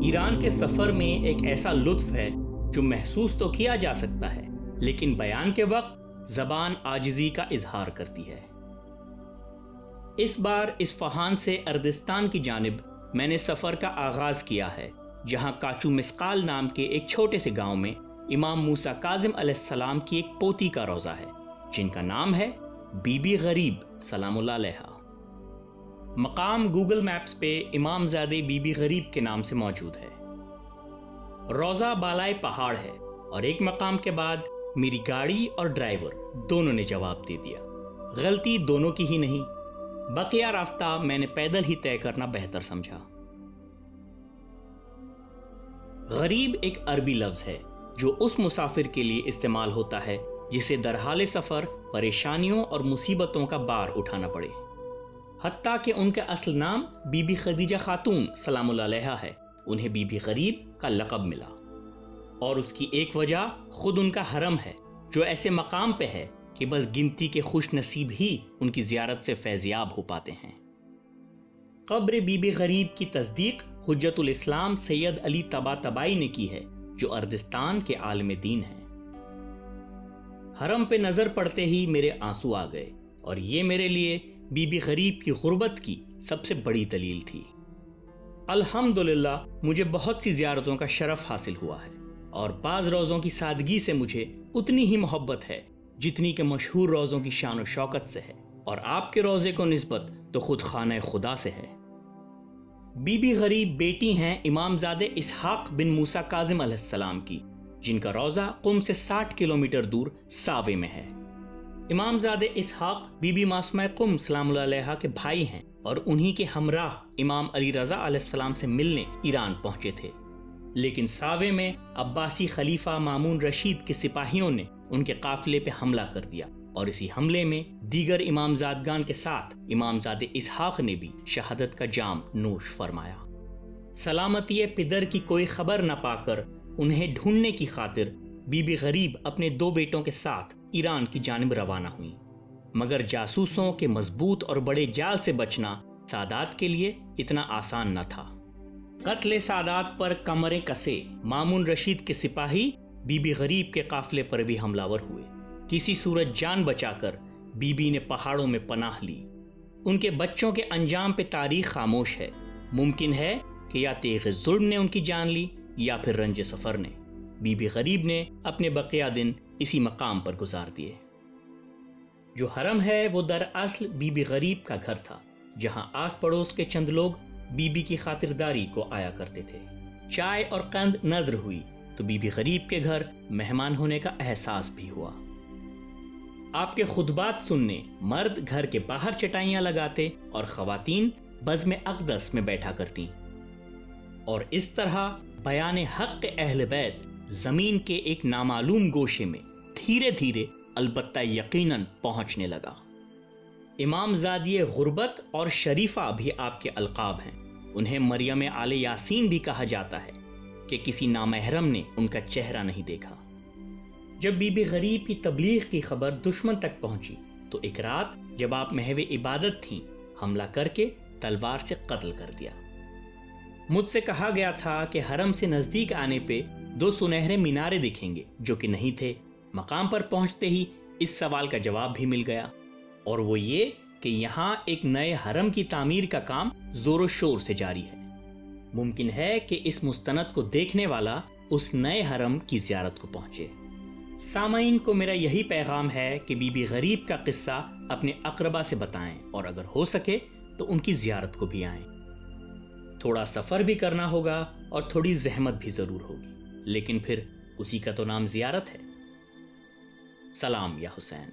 ایران کے سفر میں ایک ایسا لطف ہے جو محسوس تو کیا جا سکتا ہے لیکن بیان کے وقت زبان عاجزی کا اظہار کرتی ہے۔ اس بار اصفہان سے اردستان کی جانب میں نے سفر کا آغاز کیا ہے، جہاں کاچو مسقال نام کے ایک چھوٹے سے گاؤں میں امام موسیٰ کاظم علیہ السلام کی ایک پوتی کا روضہ ہے جن کا نام ہے بی بی غریب سلام اللہ علیہا۔ مقام گوگل میپس پہ امام زادہ بی بی غریب کے نام سے موجود ہے۔ روضہ بالائے پہاڑ ہے اور ایک مقام کے بعد میری گاڑی اور ڈرائیور دونوں نے جواب دے دیا۔ غلطی دونوں کی ہی نہیں، بقیہ راستہ میں نے پیدل ہی طے کرنا بہتر سمجھا۔ غریب ایک عربی لفظ ہے جو اس مسافر کے لیے استعمال ہوتا ہے جسے در حال سفر پریشانیوں اور مصیبتوں کا بار اٹھانا پڑے۔ حتیٰ کہ ان کا اصل نام بی بی خدیجہ خاتون سلام اللہ علیہا ہے، انہیں بی بی غریب کا لقب ملا، اور اس کی ایک وجہ خود ان کا حرم ہے جو ایسے مقام پہ ہے کہ بس گنتی کے خوش نصیب ہی ان کی زیارت سے فیضیاب ہو پاتے ہیں۔ قبر بی بی غریب کی تصدیق حجت الاسلام سید علی طباطبائی نے کی ہے جو اردستان کے عالم دین ہیں۔ حرم پہ نظر پڑتے ہی میرے آنسو آ گئے، اور یہ میرے لیے بی بی غریب کی غربت کی سب سے بڑی دلیل تھی۔ الحمدللہ مجھے بہت سی زیارتوں کا شرف حاصل ہوا ہے، اور بعض روزوں کی سادگی سے مجھے اتنی ہی محبت ہے جتنی کہ مشہور روزوں کی شان و شوکت سے ہے، اور آپ کے روزے کو نسبت تو خود خانہ خدا سے ہے۔ بی بی غریب بیٹی ہیں امام زادہ اسحاق بن موسیٰ کاظم علیہ السلام کی، جن کا روضہ قم سے 60 کلومیٹر دور ساوے میں ہے۔ امام زادہ اسحاق بی بی معصومہ قم سلام اللہ علیہا کے بھائی ہیں، اور انہی کے ہمراہ امام علی رضا علیہ السلام سے ملنے ایران پہنچے تھے، لیکن ساوے میں عباسی خلیفہ مامون رشید کے سپاہیوں نے ان کے قافلے پہ حملہ کر دیا، اور اسی حملے میں دیگر امام زادگان کے ساتھ امام زادہ اسحاق نے بھی شہادت کا جام نوش فرمایا۔ سلامتی پدر کی کوئی خبر نہ پا کر انہیں ڈھونڈنے کی خاطر بی بی غریب اپنے 2 بیٹوں کے ساتھ ایران کی جانب روانہ ہوئیں، مگر جاسوسوں کے مضبوط اور بڑے جال سے بچنا سادات کے لیے اتنا آسان نہ تھا۔ قتل سادات پر کمریں کسے مامون رشید کے سپاہی بی بی غریب کے قافلے پر بھی حملہ ور ہوئے۔ کسی صورت جان بچا کر بی بی نے پہاڑوں میں پناہ لی۔ ان کے بچوں کے انجام پہ تاریخ خاموش ہے، ممکن ہے کہ یا تیغ ظلم نے ان کی جان لی یا پھر رنج سفر نے۔ بی بی غریب نے اپنے بقیہ دن اسی مقام پر گزار دیے۔ جو حرم ہے وہ دراصل بی بی غریب کا گھر تھا، جہاں آس پڑوس کے چند لوگ بی بی کی خاطرداری کو آیا کرتے تھے۔ چائے اور قند نذر ہوئی تو بی بی غریب کے گھر مہمان ہونے کا احساس بھی ہوا۔ آپ کے خطبات سننے مرد گھر کے باہر چٹائیاں لگاتے اور خواتین بزم اقدس میں بیٹھا کرتی، اور اس طرح بیان حق اہل بیت زمین کے ایک نامعلوم گوشے میں دھیرے دھیرے البتہ یقیناً پہنچنے لگا۔ امام زادی غربت اور شریفہ بھی آپ کے القاب ہیں۔ انہیں مریم آل یاسین بھی کہا جاتا ہے کہ کسی نامحرم نے ان کا چہرہ نہیں دیکھا۔ جب بی بی غریب کی تبلیغ کی خبر دشمن تک پہنچی تو ایک رات جب آپ محو عبادت تھیں، حملہ کر کے تلوار سے قتل کر دیا۔ مجھ سے کہا گیا تھا کہ حرم سے نزدیک آنے پہ 2 سنہرے مینارے دکھیں گے جو کہ نہیں تھے۔ مقام پر پہنچتے ہی اس سوال کا جواب بھی مل گیا، اور وہ یہ کہ یہاں ایک نئے حرم کی تعمیر کا کام زور و شور سے جاری ہے۔ ممکن ہے کہ اس مستند کو دیکھنے والا اس نئے حرم کی زیارت کو پہنچے۔ سامعین کو میرا یہی پیغام ہے کہ بی بی غریب کا قصہ اپنے اقربا سے بتائیں، اور اگر ہو سکے تو ان کی زیارت کو بھی آئیں۔ تھوڑا سفر بھی کرنا ہوگا اور تھوڑی زحمت بھی ضرور ہوگی، لیکن پھر اسی کا تو نام زیارت ہے۔ سلام یا حسین۔